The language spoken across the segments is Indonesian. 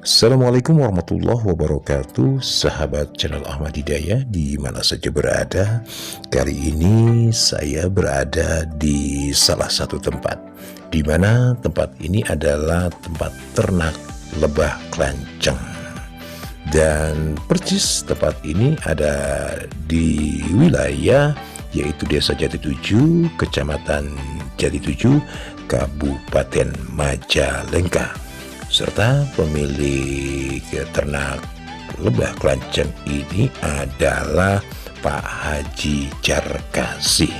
Assalamualaikum warahmatullahi wabarakatuh, sahabat channel Ahmad Hidayah di mana saja berada. Kali ini saya berada di salah satu tempat, di mana tempat ini adalah tempat ternak lebah kelanceng. Dan persis tempat ini ada di wilayah yaitu Desa Jati 7, Kecamatan Jati 7, Kabupaten Majalengka. Serta pemilik ternak lebah kelanceng ini adalah Pak Haji Jarkasih.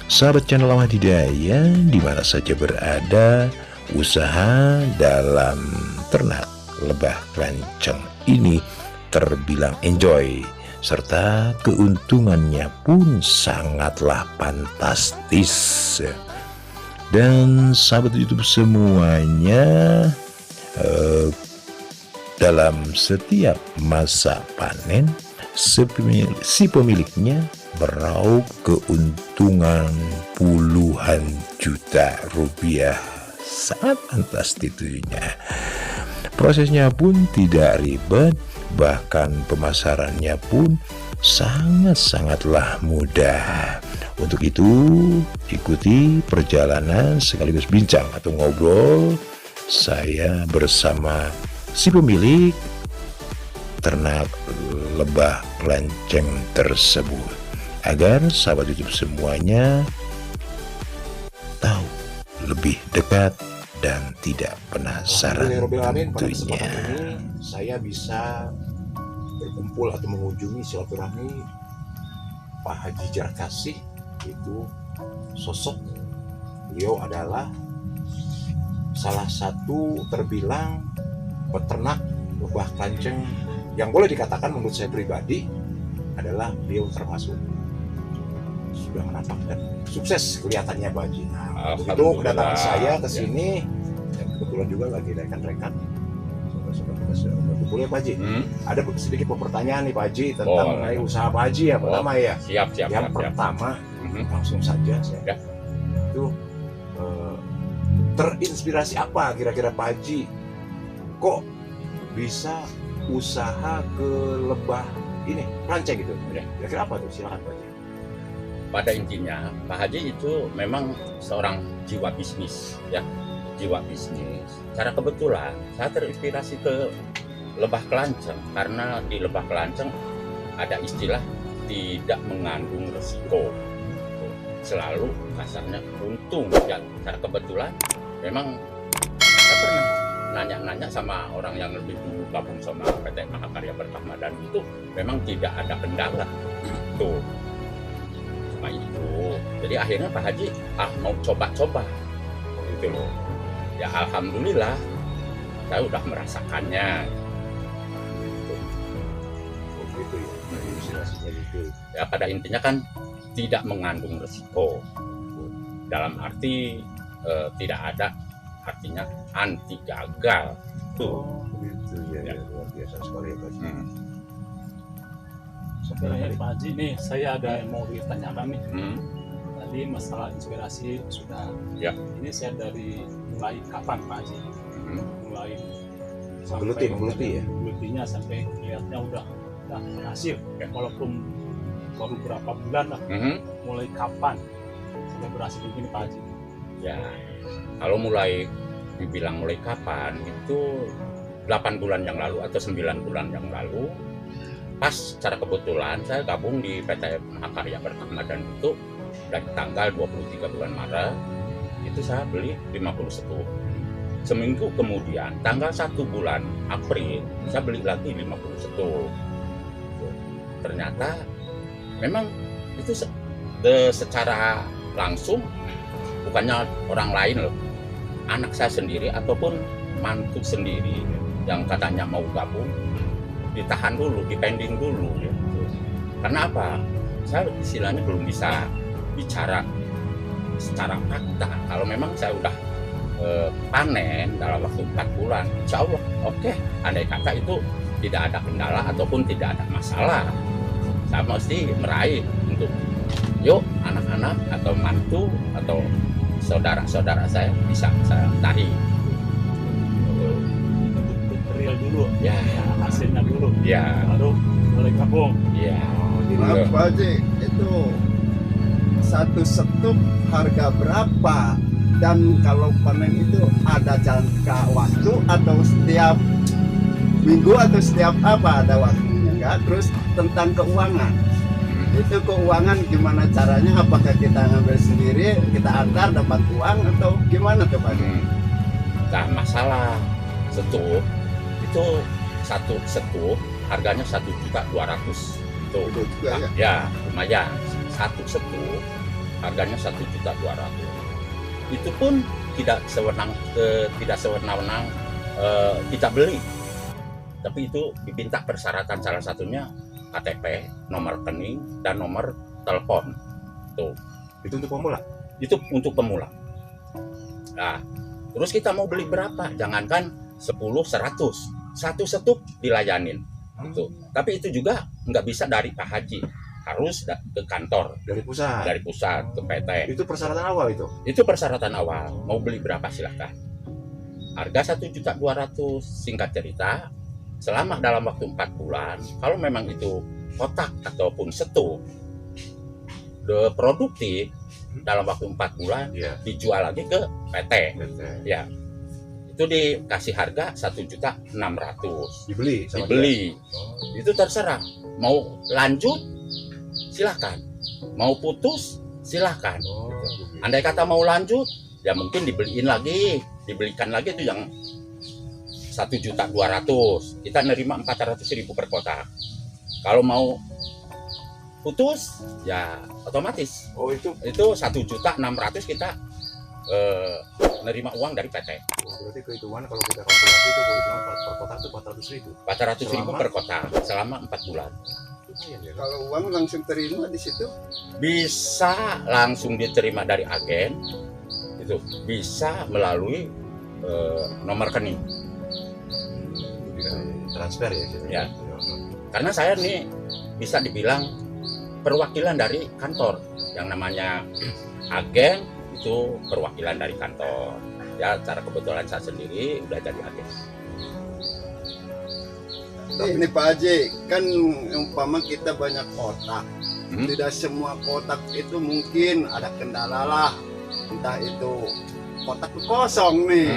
Sahabat channel Ahmad Hidayah di mana saja berada, usaha dalam ternak lebah kelanceng ini terbilang enjoy, serta keuntungannya pun sangatlah fantastis. Dan sahabat YouTube semuanya, dalam setiap masa panen si pemiliknya meraup keuntungan puluhan juta rupiah. Sangat fantastis tentunya. Prosesnya pun tidak ribet, bahkan pemasarannya pun sangat-sangatlah mudah. Untuk itu, ikuti perjalanan sekaligus bincang atau ngobrol saya bersama si pemilik ternak lebah kelanceng tersebut, agar sahabat YouTube semuanya tahu lebih dekat dan tidak penasaran tentunya. Ini saya bisa berkumpul atau mengunjungi silaturahmi Pak Haji Jarkasih. Itu sosok beliau adalah salah satu terbilang peternak lebah kelanceng yang boleh dikatakan menurut saya pribadi adalah beliau termasuk sudah menampakkan sukses kelihatannya Pak Haji. Nah, itu kedatangan saya ke sini dan kebetulan juga lagi rekan-rekan saudara-saudara kita sudah berkumpul ya Pak Haji. Ada sedikit pertanyaan nih Pak Haji tentang mengenai usaha Pak Haji ya pertama ya. Yang pertama langsung saja saya itu terinspirasi apa kira-kira Pak Haji kok bisa usaha ke lebah ini kelanceng gitu ya, kira-kira apa tuh, silakan Pak Haji. Pada intinya Pak Haji itu memang seorang jiwa bisnis ya, jiwa bisnis. Secara kebetulan saya terinspirasi ke lebah kelanceng karena di lebah kelanceng ada istilah tidak mengandung resiko, selalu kasarnya untung ya. Secara kebetulan memang saya pernah nanya-nanya sama orang yang lebih dulu gabung sama PT Mahakarya Pertama, dan itu memang tidak ada kendala tuh. Cuma itu, jadi akhirnya Pak Haji mau coba-coba gitu loh ya. Alhamdulillah saya udah merasakannya gitu ya, gitu ya. Pada intinya kan tidak mengandung resiko, dalam arti tidak ada artinya anti gagal tuh. Begitu ya, luar biasa sekali ya Pak Haji. Sebenarnya Pak Haji nih, saya ada yang mau ditanyakan nih. Tadi masalah inspirasi sudah. Ya. Ini saya dari mulai kapan Pak Haji? Mulai Menggeluti ya. Gelutinya sampai lihatnya udah berhasil. Ya. Walaupun baru berapa bulan lah. Mulai kapan sampai berhasil begini Pak Haji? Ya, kalau mulai dibilang mulai kapan itu 8 bulan yang lalu atau 9 bulan yang lalu, pas secara kebetulan saya gabung di PT Mahakarya Pertama, dan itu dari tanggal 23 bulan Maret itu saya beli 50 setup. Seminggu kemudian tanggal 1 bulan April saya beli lagi 50 setup. Ternyata memang itu secara langsung, bukannya orang lain loh, anak saya sendiri ataupun mantu sendiri yang katanya mau gabung ditahan dulu, dipending dulu gitu. Karena apa? Saya istilahnya belum bisa bicara secara fakta. Kalau memang saya udah panen dalam waktu 4 bulan, insya Allah oke. Andai kata itu tidak ada kendala ataupun tidak ada masalah, saya mesti meraih untuk yuk anak-anak atau mantu atau saudara-saudara saya bisa saya tarik. material dulu, Ya. hasilnya dulu, Ya. baru boleh gabung. Ya. Jadi Maaf Pak Haji, itu satu setup harga berapa? Dan kalau panen itu ada jangka waktu atau setiap minggu atau setiap apa ada waktunya enggak? Terus tentang keuangan, itu keuangan gimana caranya? Apakah kita ngambil sendiri, kita antar dapat uang atau gimana tuh Pak Haji? Nah, masalah setup itu satu setup harganya 1.200.000 itu. Itu juga ya. Ya, lumayan. Satu setup harganya 1.200.000. Itu pun tidak sewenang-wenang kita beli. Tapi itu diminta persyaratan, salah satunya KTP, nomor rekening, dan nomor telepon. Tuh, itu untuk pemula. itu untuk pemula. Nah, terus kita mau beli berapa? Jangankan 10, 100. Satu setup dilayanin. Itu. Tapi itu juga nggak bisa dari Pak Haji. Harus ke kantor, Dari pusat. dari pusat ke PT. Itu persyaratan awal itu. Itu persyaratan awal. Mau beli berapa silahkan. Harga 1.200.000. Singkat cerita, selama dalam waktu 4 bulan, kalau memang itu kotak ataupun setup produktif, dalam waktu 4 bulan Iya. dijual lagi ke PT. Ya, itu dikasih harga 1.600.000. Dibeli sama Dibeli. dia. Oh. Itu terserah. Mau lanjut silahkan, mau putus silahkan. Oh, begitu. Andai kata mau lanjut, ya mungkin dibelikan lagi itu yang 1.200.000. Kita nerima 400.000 per kotak. Kalau mau putus, ya otomatis Oh, itu itu 1.600.000 kita nerima uang dari PT. berarti kehitungan kalau kita kalkulasi itu kehitungan per kotak itu 400.000. 400.000 Selama? per kotak selama 4 bulan. Lumayan ya. Kalau uang langsung terima di situ, Bisa langsung diterima dari agen, itu bisa melalui nomor rekening. Transfer ya gitu. Ya. Karena saya nih bisa dibilang perwakilan dari kantor, yang namanya agen itu perwakilan dari kantor. Ya, secara kebetulan saya sendiri udah jadi agen. ini Pak Haji, kan umpama kita banyak kotak, Hmm. tidak semua kotak itu mungkin ada kendala lah, entah itu kotak kosong nih.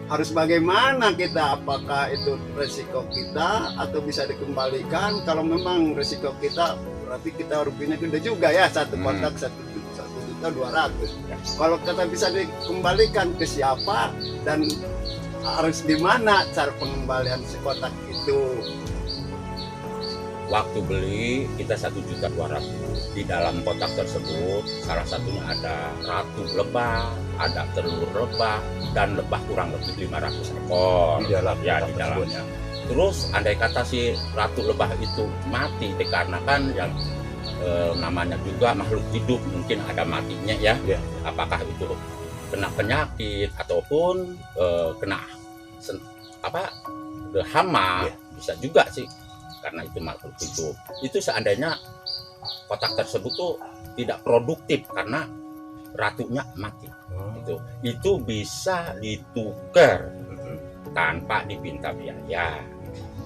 Harus bagaimana kita, apakah itu resiko kita atau bisa dikembalikan? Kalau memang resiko kita berarti kita ruginya gede juga ya, satu kotak 1.200.000. Kalau kita bisa dikembalikan ke siapa dan harus di mana cara pengembalian si kotak itu? Waktu beli kita 1.200.000. Di dalam kotak tersebut salah satunya ada ratu lebah, ada telur lebah, dan lebah kurang lebih 500 ekor. Di dalam Ya, kotak di tersebut. dalamnya. Terus andai kata si ratu lebah itu mati dikarenakan yang namanya juga makhluk hidup, mungkin ada matinya ya. Ya. Apakah itu kena penyakit ataupun kena hama, Ya. bisa juga sih, karena itu makhluk hidup. Itu seandainya kotak tersebut tuh tidak produktif karena ratunya mati. Oh. Itu bisa ditukar tanpa dipinta biaya.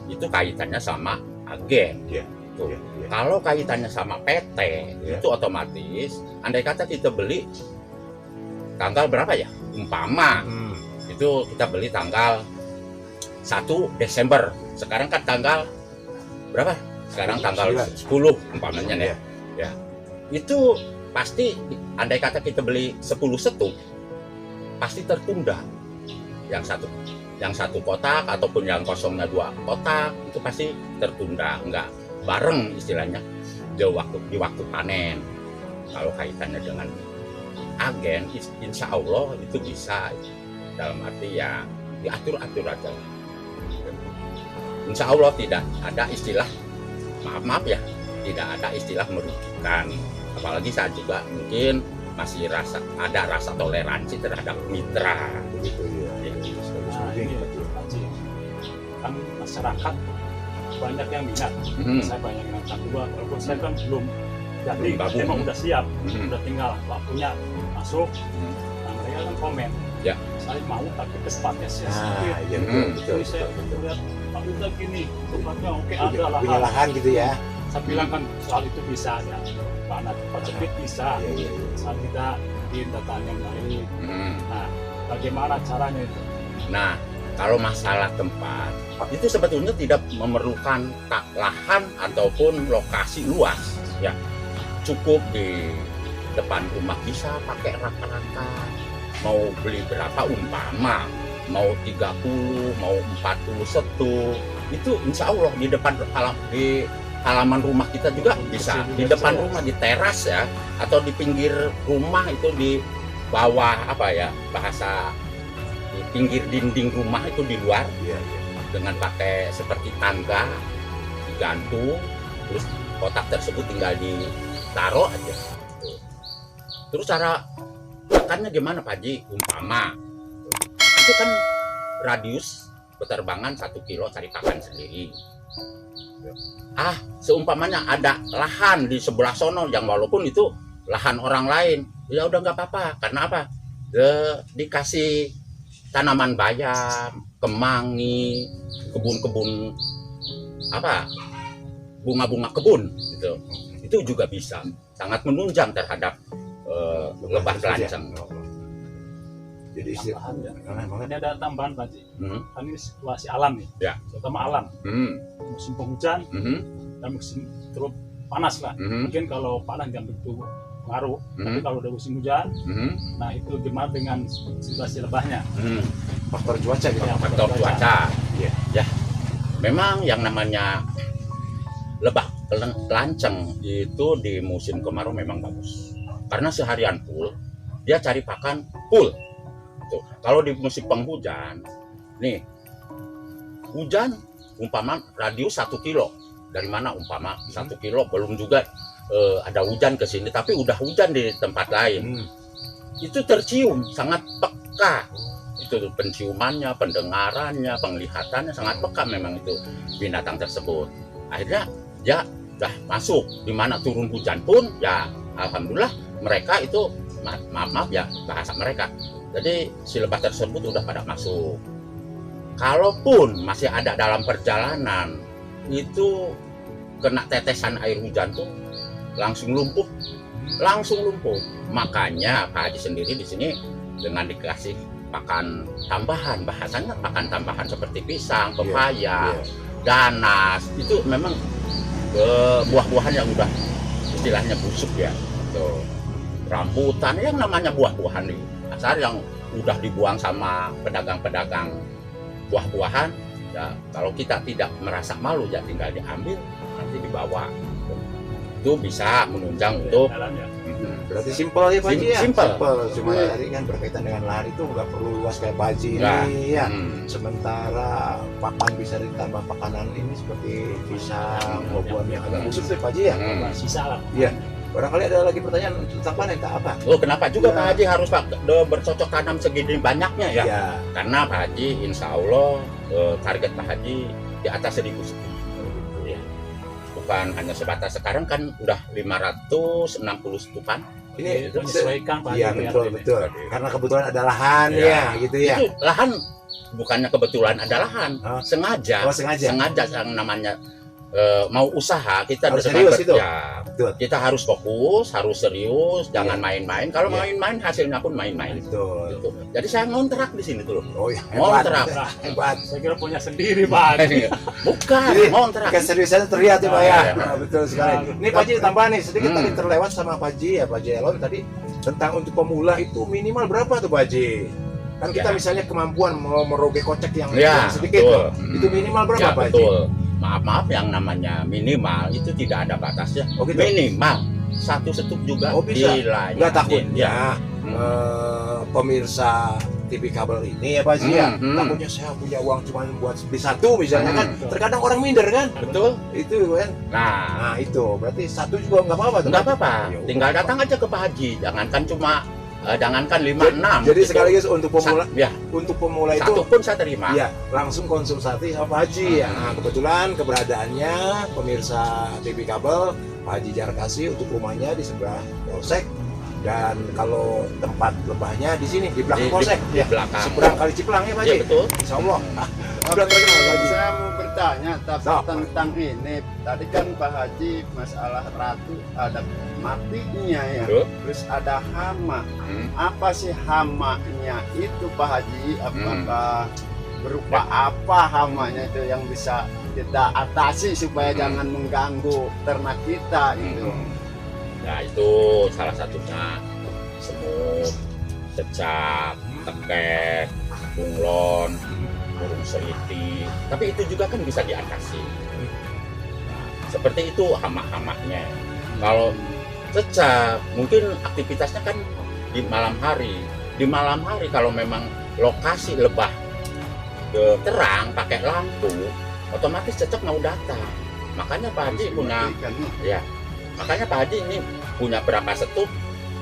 Itu kaitannya sama agen. Iya. Tuh. Iya, iya. Kalau kaitannya sama PT, Iya. itu otomatis andai kata kita beli tanggal berapa ya? Umpama itu kita beli tanggal 1 Desember. Sekarang kan tanggal berapa? Sekarang tanggal 10 umpamanya ya. Ya. Itu pasti andai kata kita beli 10 setup pasti tertunda. Yang satu kotak ataupun yang kosongnya 2 kotak itu pasti tertunda, enggak bareng istilahnya di waktu panen. Kalau kaitannya dengan agen, insya Allah itu bisa, dalam arti ya diatur-atur aja. Insya Allah tidak ada istilah, maaf ya, tidak ada istilah merugikan. Apalagi saya juga mungkin masih ada rasa toleransi terhadap mitra. Begitu ya. Nah, ini Haji, kan masyarakat banyak yang minat. Saya banyak yang minat juga, walaupun saya kan belum jadi, Belum gabung. emang udah siap, Mhm. udah tinggal waktunya masuk. Nah, mereka kan komen, Ya. Saya mau tapi tempatnya Nah, sedikit. iya betul, Jadi saya betul. lihat Pak Duta gini, tempatnya oke ada Punya lahan. lahan gitu ya. Saya bilang kan soal itu bisa ya. Karena tempat sempit bisa. Iya. Saat kita di dataan yang lain. Hmm. Nah, bagaimana caranya itu? Nah, kalau masalah tempat itu sebetulnya tidak memerlukan lahan ataupun lokasi luas, ya. Cukup di depan rumah bisa pakai rata-rata. Mau beli berapa umpama, mau 30, mau 41, itu insya Allah di depan di halaman rumah kita juga bisa. Di depan rumah, di teras ya, atau di pinggir rumah itu di bawah apa ya bahasa di pinggir dinding rumah itu di luar Iya. dengan pakai seperti tangga digantung, terus kotak tersebut tinggal ditaruh aja. Terus cara makannya gimana Pak Haji? Umpama itu kan radius penerbangan 1 kilo cari pakan sendiri. Seumpamanya ada lahan di sebelah sono yang walaupun itu lahan orang lain, ya udah nggak apa-apa. Karena apa? Dikasih tanaman bayam, kemangi, kebun-kebun apa? Bunga-bunga kebun gitu. Itu juga bisa sangat menunjang terhadap lebah kelanceng. Jadi istilah Tambahan ya. aneh banget. Ini ada tambahan Pak Haji. Hmm. Kan ini situasi alam nih. Ya. Terutama alam. Hmm. Musim penghujan Hmm. dan musim terus panas lah. Hmm. Mungkin kalau panas nggak begitu pengaruh. Tapi Hmm. kalau udah musim hujan, Hmm. nah itu gimana dengan situasi lebahnya? Hmm. Faktor cuaca gitu. Ya. Faktor cuaca. Iya. Ya. Memang yang namanya lebah kelanceng itu di musim kemarau memang bagus. Karena seharian full, dia cari pakan full. Tuh. Kalau di musim penghujan, nih hujan umpama radius 1 kilo. Dari mana umpama 1 kilo belum juga ada hujan ke sini, tapi udah hujan di tempat lain. Hmm. Itu tercium sangat peka. Itu penciumannya, pendengarannya, penglihatannya sangat peka memang itu binatang tersebut. Akhirnya ya udah masuk di mana turun hujan pun ya alhamdulillah mereka itu maaf ya bahasa mereka. Jadi si lebah tersebut udah pada masuk. Kalaupun masih ada dalam perjalanan itu kena tetesan air hujan tuh langsung lumpuh. Makanya Pak Haji sendiri di sini dengan dikasih pakan tambahan, bahasanya pakan tambahan seperti pisang, pepaya, Iya. ganas, itu memang buah-buahan yang udah istilahnya busuk ya. Tuh. Rambutan yang namanya buah-buahan nih, asal yang udah dibuang sama pedagang-pedagang buah-buahan. Ya, kalau kita tidak merasa malu ya tinggal diambil nanti dibawa. Itu bisa menunjang untuk Jalannya. Berarti simpel ya Pak Haji ya? Simpel. Cuma tadi kan berkaitan dengan lahan itu nggak perlu luas kayak Pak Haji Nggak. ini ya. Hmm. Sementara pakan bisa ditambah pakanan ini seperti pisang, buah-buahan yang agak khusus ya Pak Haji ya. Hmm. Sisa lah. Iya. Barangkali ada lagi pertanyaan tentang panen tak apa? Oh, kenapa juga Ya. Pak Haji harus bercocok tanam segini banyaknya ya? Ya. Karena Pak Haji insya Allah target Pak Haji di atas 1.000 sekian. Ya. Bukan hanya sebatas sekarang kan udah 560 stupan. Ini Menyesuaikan Pak Iya Haji. betul. Karena kebetulan ada lahan ya, gitu ya. Itu lahan bukannya kebetulan ada lahan, Oh. sengaja. Oh sengaja. Sengaja yang namanya mau usaha kita Harus dengan serius itu. ya, Betul. kita harus fokus, harus serius, jangan Iya. main-main. Kalau Iya. main-main hasilnya pun main-main. Betul. Gitu. Jadi saya ngontrak di sini dulu. Oh ya, Ngontrak. hebat. Saya kira punya sendiri Pak Haji. Bukan, Jadi, ngontrak. Keseriusannya terlihat ya Pak ya. Iya. Nah, betul sekali. Ini Pak Haji tambahan nih sedikit Hmm. tadi terlewat sama Pak Haji ya Pak Haji Elon tadi tentang untuk pemula itu minimal berapa tuh Pak Haji? Kan kita Ya. misalnya kemampuan mau merobek kocek yang Ya, sedikit betul. loh. Itu minimal berapa Ya, Pak Haji? betul. Maaf yang namanya minimal itu tidak ada batasnya. Oh gitu. Minimal 1 setup juga Oh, bisa. dilayani. Nggak takutnya Ya. pemirsa TV kabel ini ya Pak Haji ya. Hmm. Takutnya saya punya uang cuma buat beli satu misalnya kan. Hmm. Terkadang orang minder kan. Betul. Itu kan. Nah, Nah itu berarti satu juga nggak apa-apa tuh. nggak apa-apa. Ya, Tinggal nggak datang aja ke Pak Haji. Jangankan cuma jangankan 5, Jadi- 6. Jadi sekaligus untuk pemula, Ya, untuk pemula itu, satu pun saya terima. ya langsung konsultasi sama Pak Haji ya. Nah, kebetulan keberadaannya pemirsa TV kabel Pak Haji Jarkasi untuk rumahnya di sebelah Polsek Dan kalau tempat lebahnya di sini di belakang Di- polsek, di ya, belakang. seberang Kali Ciplang ya Pak Iya Haji. betul. Insya Allah. Sudah terkenal Pak Haji. Saya mau bertanya tapi Apa? tentang ini. Tadi kan Pak Haji masalah ratu ada matinya ya. Betul. Terus ada hama. Hmm. Apa sih hamanya itu Pak Haji? Apakah berupa apa hamanya itu yang bisa kita atasi supaya jangan mengganggu ternak kita itu? Nah itu salah satunya semut, cecak, tekek, bunglon, burung seliti. Tapi itu juga kan bisa diatasi. Nah, seperti itu hama-hamanya. Kalau cecak mungkin aktivitasnya kan di malam hari. Di malam hari kalau memang lokasi lebah terang pakai lampu, otomatis cecak mau datang. Makanya Pak Haji punya ya. Makanya Pak Haji ini punya berapa setup,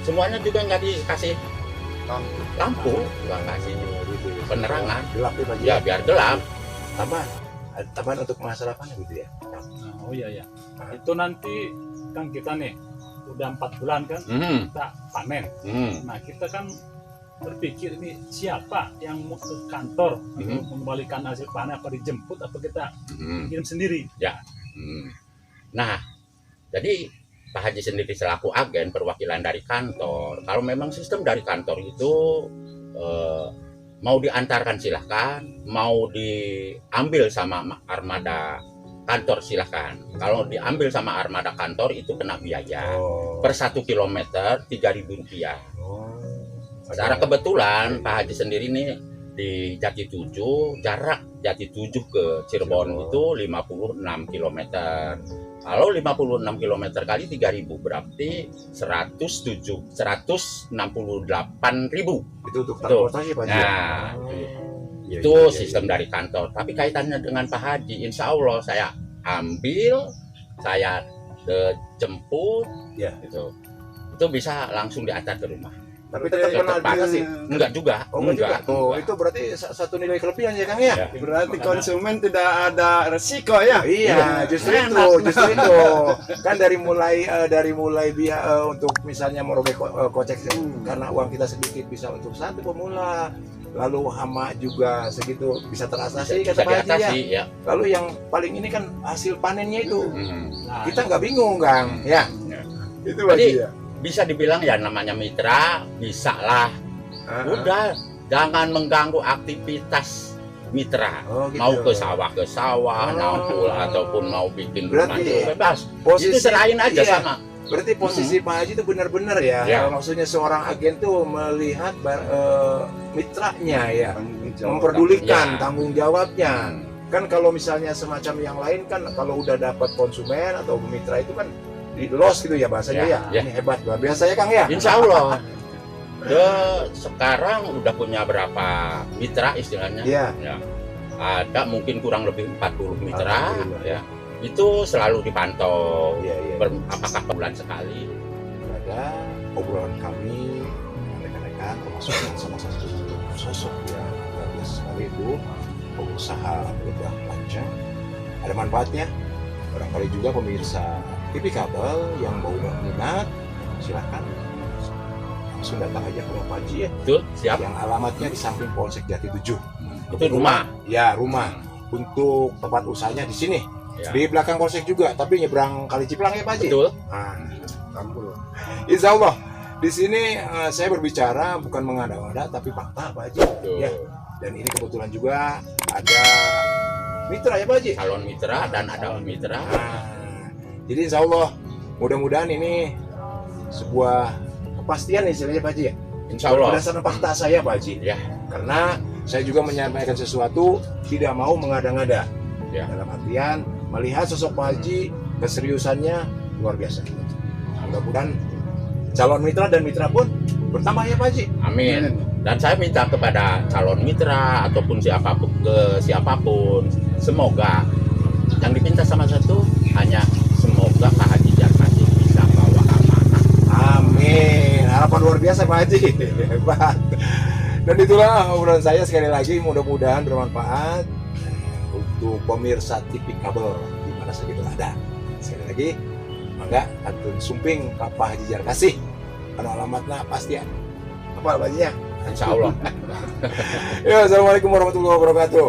semuanya juga nggak dikasih lampu, nggak kasih penerangan. Gelap ya Pak Haji. Ya biar gelap. Tambahan untuk masalah apa gitu ya? Nah, oh iya ya. Itu nanti kan kita nih udah 4 bulan kan kita panen. Nah kita kan berpikir ini siapa yang mau ke kantor untuk mengembalikan hasil panen, apa dijemput apa kita kirim sendiri? Nah, jadi Pak Haji sendiri selaku agen perwakilan dari kantor. Kalau memang sistem dari kantor itu mau diantarkan silahkan, mau diambil sama armada kantor silahkan. Kalau diambil sama armada kantor itu kena biaya per 1 kilometer Rp3.000. Secara kebetulan Pak Haji sendiri nih di Jati 7, jarak Jati 7 ke Cirebon itu 56 km. Kalau 56 km kali 3.000 berarti 168.000. Itu untuk transportasi Pak Haji. Nah, Iya, itu iya, sistem iya. dari kantor. Tapi kaitannya dengan Pak Haji, insya Allah saya ambil, saya jemput, Ya. gitu. Itu bisa langsung diantar ke rumah. Tapi tetap kena Tetap dikasih. Enggak juga, Oh, enggak. Tuh, itu berarti satu nilai kelebihan ya Kang ya? Ya. Berarti konsumen tidak ada resiko ya? Iya, justru Enak. itu. Kan dari mulai untuk misalnya merobek kocek karena uang kita sedikit bisa untuk satu pemula. Lalu hama juga segitu bisa teratasi Bisa kata Pak Haji ya. diatasi ya. Lalu yang paling ini kan hasil panennya itu. Nah, Kita nggak bingung Kang, ya. Itu Pak Jadi, Haji ya. bisa dibilang ya namanya mitra, bisa lah. Udah, jangan mengganggu aktivitas mitra. Oh, gitu. Mau ke sawah, nampul ataupun mau bikin rumah Berarti itu bebas. Posisi Itu serahin aja iya. sama. Berarti posisi Pak Haji itu benar-benar ya. Ya. Maksudnya seorang agen tuh melihat mitranya ya, Tanggung jawab. memperdulikan Ya. tanggung jawabnya. Kan kalau misalnya semacam yang lain kan kalau udah dapat konsumen atau mitra itu kan di loss gitu ya bahasanya ya. Ya. Ini hebat luar biasa ya Kang ya. Insya Allah. Sekarang udah punya berapa mitra istilahnya? Iya. Ya. Ada mungkin kurang lebih 40 mitra, Alhamdulillah. ya. Itu selalu dipantau. Iya, iya. Apakah per bulan sekali? Ada obrolan kami rekan-rekan termasuk yang sama satu sosok yang luar biasa sekali itu pengusaha lebah panjang. Ada manfaatnya. Barangkali juga pemirsa TV kabel yang mau minat silahkan langsung datang aja ke rumah Pak Haji ya. Betul, siap. Yang alamatnya di samping Polsek Jati 7. Itu rumah. Ya, rumah. Untuk tempat usahanya di sini. Ya. Di belakang Polsek juga, tapi nyebrang Kali Ciplang ya Pak Haji. Betul. Nah, insya Allah di sini saya berbicara bukan mengada-ngada tapi fakta Pak Haji. Betul. Ya. Dan ini kebetulan juga ada mitra ya Pak Haji. Calon mitra dan ada mitra. Nah, jadi insya Allah mudah-mudahan ini sebuah kepastian istilahnya Pak Haji ya. Insya Allah. Berdasarkan fakta saya Pak Haji. Ya. Karena saya juga menyampaikan sesuatu tidak mau mengada-ngada. Ya. Dalam artian melihat sosok Pak Haji keseriusannya luar biasa. Mudah-mudahan calon mitra dan mitra pun bertambah ya Pak Haji. Amin. Dan saya minta kepada calon mitra ataupun siapapun, semoga yang diminta sama satu hanya semoga Pak Haji Jarkasi bisa bawa amanah. Amin. Harapan luar biasa Pak Haji. Hebat. Dan itulah obrolan saya sekali lagi mudah-mudahan bermanfaat untuk pemirsa TV kabel di mana saja berada. Sekali lagi, mangga atun sumping Pak Haji Jarkasi anu alamatna pasti apa bajinya. Insya Allah. Ya, assalamualaikum warahmatullahi wabarakatuh.